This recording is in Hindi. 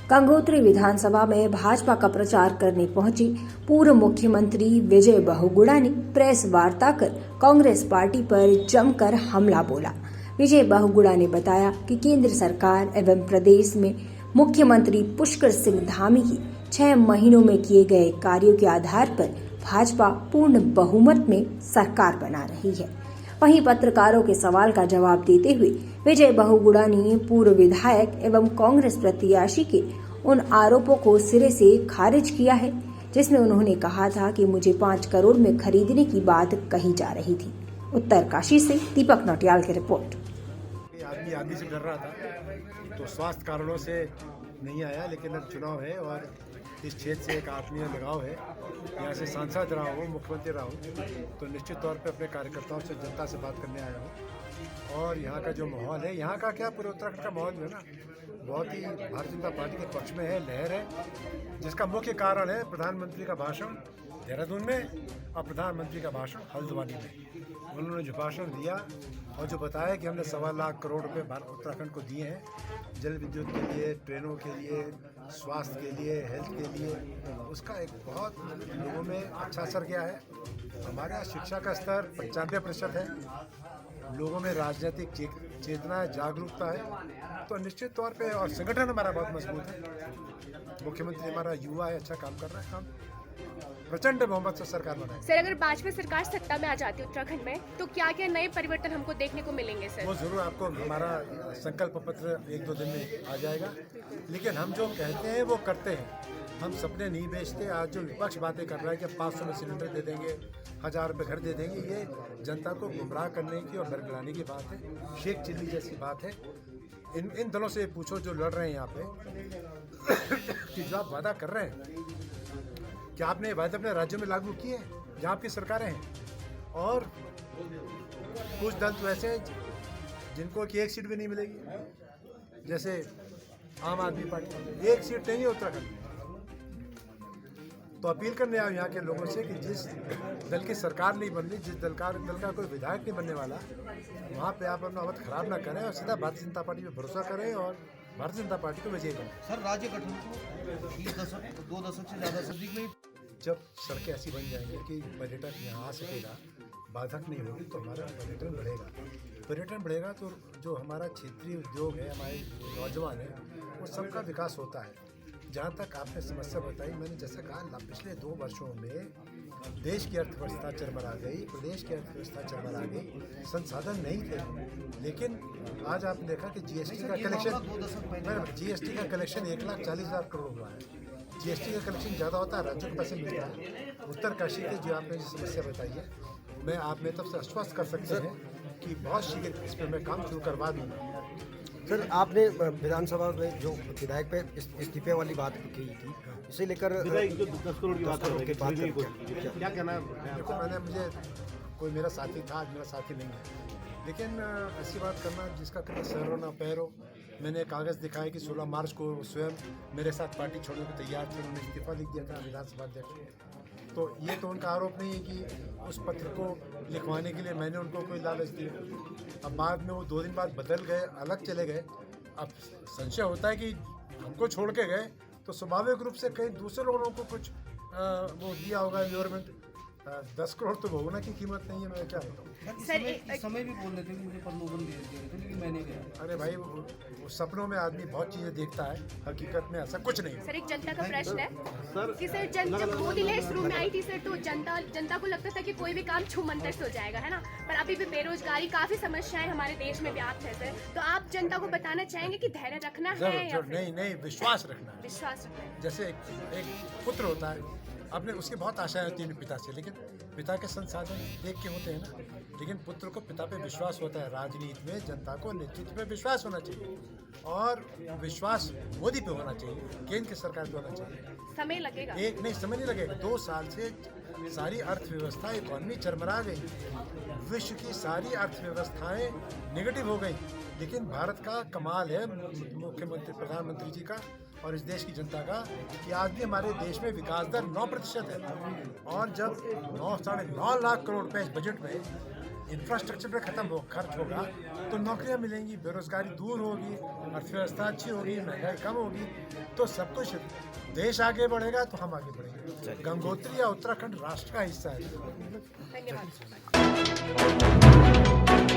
गंगोत्री विधानसभा में भाजपा का प्रचार करने पहुंची पूर्व मुख्यमंत्री विजय बहुगुणा ने प्रेस वार्ता कर कांग्रेस पार्टी पर जमकर हमला बोला। विजय बहुगुणा ने बताया कि केंद्र सरकार एवं प्रदेश में मुख्यमंत्री पुष्कर सिंह धामी की 6 महीनों में किए गए कार्यों के आधार पर भाजपा पूर्ण बहुमत में सरकार बना रही है। वहीं पत्रकारों के सवाल का जवाब देते हुए विजय बहुगुणा ने पूर्व विधायक एवं कांग्रेस प्रत्याशी के उन आरोपों को सिरे से खारिज किया है जिसमें उन्होंने कहा था कि मुझे 5 करोड़ में खरीदने की बात कही जा रही थी। उत्तरकाशी से दीपक नौटियाल की रिपोर्ट। आदमी से डर रहा था तो स्वास्थ्य कारणों से नहीं आया, लेकिन अब चुनाव है और इस क्षेत्र से एक आत्मीय लगाव है। यहाँ से सांसद रहा हूँ, मुख्यमंत्री रहा हूँ, तो निश्चित तौर पे अपने कार्यकर्ताओं से, जनता से बात करने आया हूँ। और यहाँ का जो माहौल है, यहाँ का क्या पूरे उत्तराखंड का माहौल जो है ना, बहुत ही भारतीय जनता पार्टी के पक्ष में है, लहर है, जिसका मुख्य कारण है प्रधानमंत्री का भाषण देहरादून में और प्रधानमंत्री का भाषण हल्द्वानी में। उन्होंने जो भाषण दिया और जो बताया कि हमने 1.25 लाख करोड़ रुपए उत्तराखंड को दिए हैं जल विद्युत के लिए, ट्रेनों के लिए, स्वास्थ्य के लिए, हेल्थ के लिए, उसका एक बहुत लोगों में अच्छा असर गया है। हमारे यहाँ शिक्षा का स्तर 95% है, लोगों में राजनीतिक चेतना है, जागरूकता है, तो निश्चित तौर पे, और संगठन हमारा बहुत मजबूत है। मुख्यमंत्री हमारा युवा है, अच्छा काम कर रहा है, काम प्रचंड बहुमत से सरकार बनाए। सर, अगर भाजपा सरकार सत्ता में आ जाती है उत्तराखंड में, तो क्या क्या नए परिवर्तन हमको देखने को मिलेंगे सर? वो जरूर आपको हमारा संकल्प पत्र 1-2 दिन में आ जाएगा, लेकिन हम जो कहते हैं वो करते हैं। हम सपने नहीं बेचते। आज जो विपक्ष बातें कर रहा है कि 500 में सिलेंडर दे देंगे, 1000 रुपये घर दे देंगे, ये जनता को गुमराह करने की और डरगलाने की बात है, शेख चिल्ली जैसी बात है। इन दलों से पूछो जो लड़ रहे हैं यहाँ पे कि जो आप वादा कर रहे हैं, क्या आपने वायदे अपने राज्यों में लागू किए हैं जहाँ आपकी सरकारें हैं? और कुछ दल तो ऐसे हैं जिनको कि 1 सीट भी नहीं मिलेगी, जैसे आम आदमी पार्टी 1 सीट नहीं है उत्तराखंड में। तो अपील करने आए यहाँ के लोगों से कि जिस दल की सरकार नहीं बन रही, जिस दल का कोई विधायक नहीं बनने वाला, वहाँ पे आप अपना वक्त खराब ना करें और सीधा भारतीय जनता पार्टी पे भरोसा करें और भारतीय जनता पार्टी को विजयी करें। सर, राज्य गठन को 2 दशक से ज़्यादा सदी में जब सड़कें ऐसी बन जाएंगी कि पर्यटक यहाँ आ सकेगा, बाधक नहीं होगी, तो हमारा पर्यटन बढ़ेगा तो जो हमारा क्षेत्रीय उद्योग है, हमारे नौजवान है, वो सबका विकास होता है। जहाँ तक आपने समस्या बताई, मैंने जैसा कहा, पिछले 2 वर्षों में देश की अर्थव्यवस्था चरमरा गई, प्रदेश की अर्थव्यवस्था चरमरा गई, संसाधन नहीं थे। लेकिन आज आपने देखा कि जीएसटी का कलेक्शन 1,40,000 करोड़ हुआ है। जीएसटी का कलेक्शन ज़्यादा होता है, राज्यों को पैसे मिलता है। उत्तरकाशी के जो आपने जो समस्या बताई है, मैं आप मेरी तरफ से आश्वस्त कर सकते हैं कि बहुत शीघ्र इस पर मैं काम शुरू करवा दूँगा। सर, आपने विधानसभा में जो विधायक पे इस्तीफे वाली बात की थी, इसे लेकर जो 10 करोड़ की बात कर रहे हैं, क्या कहना है? देखो, मुझे कोई मेरा साथी था, आज मेरा साथी नहीं है, लेकिन ऐसी बात करना जिसका कभी सर हो ना पैर हो। मैंने कागज़ दिखाया कि 16 मार्च को स्वयं मेरे साथ पार्टी छोड़ने को तैयार थे, उन्होंने इस्तीफा लिख दिया था विधानसभा अध्यक्ष को। तो ये तो उनका आरोप नहीं है कि उस पत्र को लिखवाने के लिए मैंने उनको कोई लालच दिया। अब बाद में वो 2 दिन बाद बदल गए, अलग चले गए। अब संशय होता है कि हमको छोड़ के गए तो स्वाभाविक रूप से कई दूसरे लोगों को कुछ वो दिया होगा एनवायरमेंट। 10 करोड़ तो बहुगुणा की कीमत नहीं है, मैं क्या बताऊँ। सर, समय भी बोल रहे थे कि मुझे प्रमोशन दे रहे थे, लेकिन मैंने गया। अरे भाई, वो सपनों में आदमी बहुत चीज़ें देखता है, हकीकत में ऐसा कुछ नहीं। सर, एक जनता का प्रश्न है कि सर, जब मोदी लहर शुरू में आई थी सर, तो जनता को लगता था कि कोई भी काम छूमंतर से हो जाएगा, है ना? पर अभी भी बेरोजगारी, काफी समस्याएं हमारे देश में व्याप्त है सर। तो आप जनता को बताना चाहेंगे कि धैर्य रखना है या नहीं, विश्वास रखना है। विश्वास रखना है। जैसे एक पुत्र होता है, अपने उसकी बहुत आशाएं होती हैं पिता से, लेकिन पिता के संसाधन देख के होते हैं ना, लेकिन पुत्र को पिता पे विश्वास होता है। राजनीति में जनता को नेतृत्व पे विश्वास होना चाहिए और विश्वास मोदी पे होना चाहिए, केंद्र की सरकार पे होना चाहिए। समय लगेगा? समय नहीं लगेगा। 2 साल से सारी अर्थव्यवस्था, इकोनॉमी चरमरा गई, विश्व की सारी अर्थव्यवस्थाएं नेगेटिव हो गई, लेकिन भारत का कमाल है मुख्यमंत्री प्रधानमंत्री जी का और इस देश की जनता का कि आज भी हमारे देश में विकास दर 9% है। और जब 9-9.5 लाख करोड़ रुपए इस बजट में इंफ्रास्ट्रक्चर पे खर्च होगा तो नौकरियां मिलेंगी, बेरोजगारी दूर होगी, अर्थव्यवस्था अच्छी होगी, महंगाई कम होगी, तो सब कुछ देश आगे बढ़ेगा तो हम आगे बढ़ेंगे। गंगोत्री या उत्तराखंड राष्ट्र का हिस्सा है। धन्यवाद।